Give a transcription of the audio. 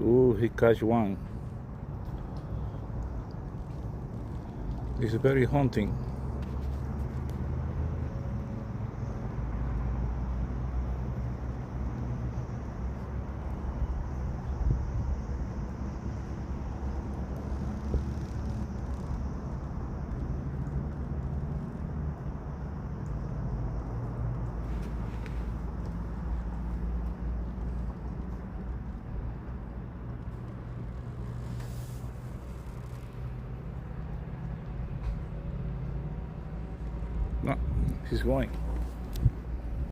Ooh, he catch one. It's very haunting. No, he's going.